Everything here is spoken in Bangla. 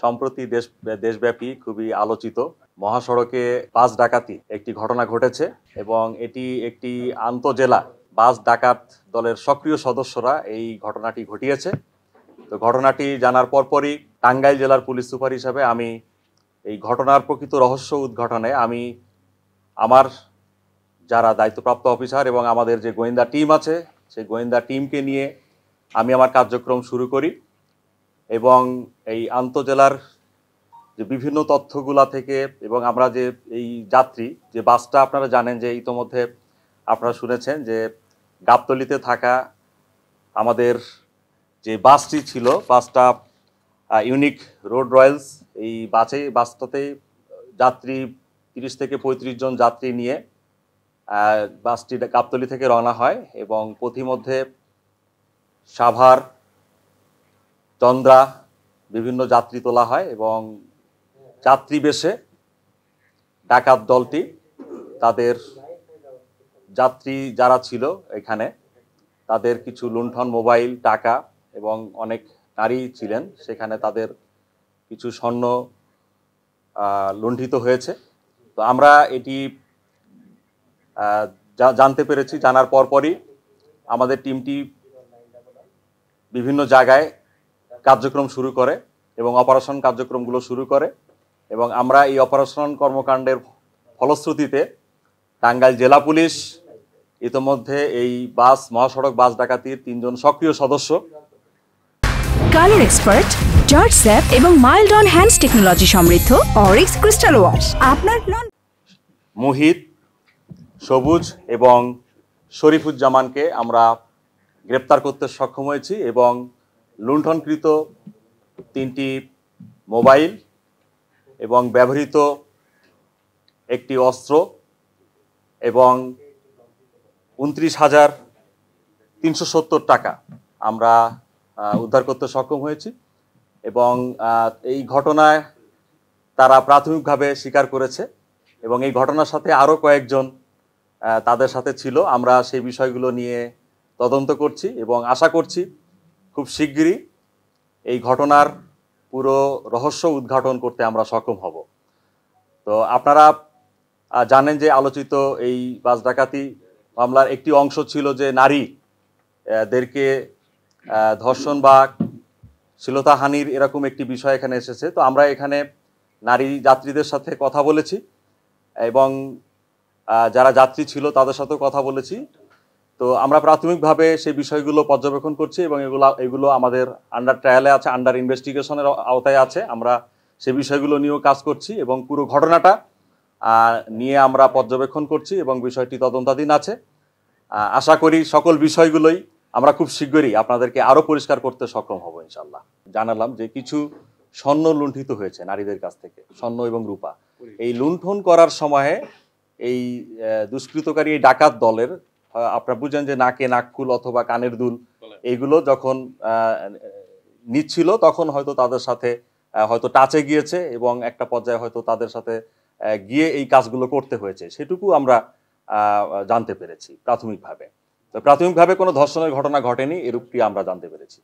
সম্প্রতি দেশব্যাপী খুবই আলোচিত মহাসড়কে বাস ডাকাতি একটি ঘটনা ঘটেছে এবং এটি একটি আন্তজেলা বাস ডাকাত দলের সক্রিয় সদস্যরা এই ঘটনাটি ঘটিয়েছে। তো ঘটনাটি জানার পরপরই টাঙ্গাইল জেলার পুলিশ সুপার হিসাবে আমি এই ঘটনার প্রকৃত রহস্য উদ্ঘাটনে আমি আমার যারা দায়িত্বপ্রাপ্ত অফিসার এবং আমাদের যে গোয়েন্দা টিম আছে সেই গোয়েন্দা টিমকে নিয়ে আমি আমার কার্যক্রম শুরু করি এবং এই আন্তজেলার যে বিভিন্ন তথ্যগুলা থেকে এবং আমরা যে এই যাত্রী যে বাসটা আপনারা জানেন যে ইতোমধ্যে আপনারা শুনেছেন যে গাবতলীতে থাকা আমাদের যে বাসটি ছিল বাসটা ইউনিক রোড রয়্যালস এই বাসটাতে যাত্রী 30 থেকে 35 জন যাত্রী নিয়ে বাসটি গাবতলী থেকে রওনা হয় এবং পথিমধ্যে সাভার চন্দ্রা বিভিন্ন যাত্রী তোলা হয় এবং যাত্রী বেশে ডাকাত দলটি তাদের যাত্রী যারা ছিল এখানে তাদের কিছু লুণ্ঠন মোবাইল টাকা এবং অনেক নারী ছিলেন সেখানে তাদের কিছু স্বর্ণ লুণ্ঠিত হয়েছে। তো আমরা এটি জানতে পেরেছি, জানার পরপরই আমাদের টিমটি বিভিন্ন জায়গায় কার্যক্রম শুরু করে এবং অপারেশন কার্যক্রমগুলো শুরু করে এবং আমরা এই অপারেশন কর্মকাণ্ডের ফলশ্রুতিতে টাঙ্গাইল জেলা পুলিশ ইতোমধ্যে এই মহাসড়ক বাস ডাকাতির 3 জন সক্রিয় সদস্য কালার এক্সপার্ট জর্জ স্যাপ এবং মাইল্ড অন হ্যান্ডস টেকনোলজি সমৃদ্ধ অরিক্স ক্রিস্টাল ওয়াশ আপনার মুহিত, সবুজ এবং শরীফুজ্জামানকে আমরা গ্রেপ্তার করতে সক্ষম হয়েছি এবং লুণ্ঠনকৃত 3টি মোবাইল এবং ব্যবহৃত একটি অস্ত্র এবং 29,370 টাকা আমরা উদ্ধার করতে সক্ষম হয়েছি এবং এই ঘটনায় তারা প্রাথমিকভাবে স্বীকার করেছে এবং এই ঘটনার সাথে আরও কয়েকজন তাদের সাথে ছিল। আমরা সেই বিষয়গুলো নিয়ে তদন্ত করছি এবং আশা করছি খুব শিগগিরই এই ঘটনার পুরো রহস্য উদ্ঘাটন করতে আমরা সক্ষম হব। তো আপনারা জানেন যে আলোচিত এই বাস ডাকাতি মামলার একটি অংশ ছিল যে নারীদেরকে ধর্ষণ বা শ্লীলতাহানির এরকম একটি বিষয় এখানে এসেছে। তো আমরা এখানে নারী যাত্রীদের সাথে কথা বলেছি এবং যারা যাত্রী ছিল তাদের সাথেও কথা বলেছি। তো আমরা প্রাথমিকভাবে সেই বিষয়গুলো পর্যবেক্ষণ করছি এবং এগুলো আমাদের আন্ডার ট্রায়ালে আছে, আন্ডার ইনভেস্টিগেশনের আওতায় আছে। আমরা সেই বিষয়গুলো নিয়েও কাজ করছি এবং পুরো ঘটনাটা নিয়ে আমরা পর্যবেক্ষণ করছি এবং বিষয়টি তদন্তাধীন আছে। আশা করি সকল বিষয়গুলোই আমরা খুব শীঘ্রই আপনাদেরকে আরও পরিষ্কার করতে সক্ষম হব ইনশাল্লাহ। জানালাম যে কিছু স্বর্ণ লুণ্ঠিত হয়েছে নারীদের কাছ থেকে, স্বর্ণ এবং রূপা। এই লুণ্ঠন করার সময়ে এই দুষ্কৃতকারী এই ডাকাত দলের আপনারা বুঝেন যে নাকে নাকফুল অথবা কানের দুল এইগুলো যখন নিচ্ছিল তখন হয়তো তাদের সাথে হয়তো টাচে গিয়েছে এবং একটা পর্যায়ে হয়তো তাদের সাথে গিয়ে এই কাজগুলো করতে হয়েছে, সেটুকু আমরা জানতে পেরেছি প্রাথমিকভাবে। তো প্রাথমিকভাবে কোনো ধর্ষণের ঘটনা ঘটেনি এরূপটি আমরা জানতে পেরেছি।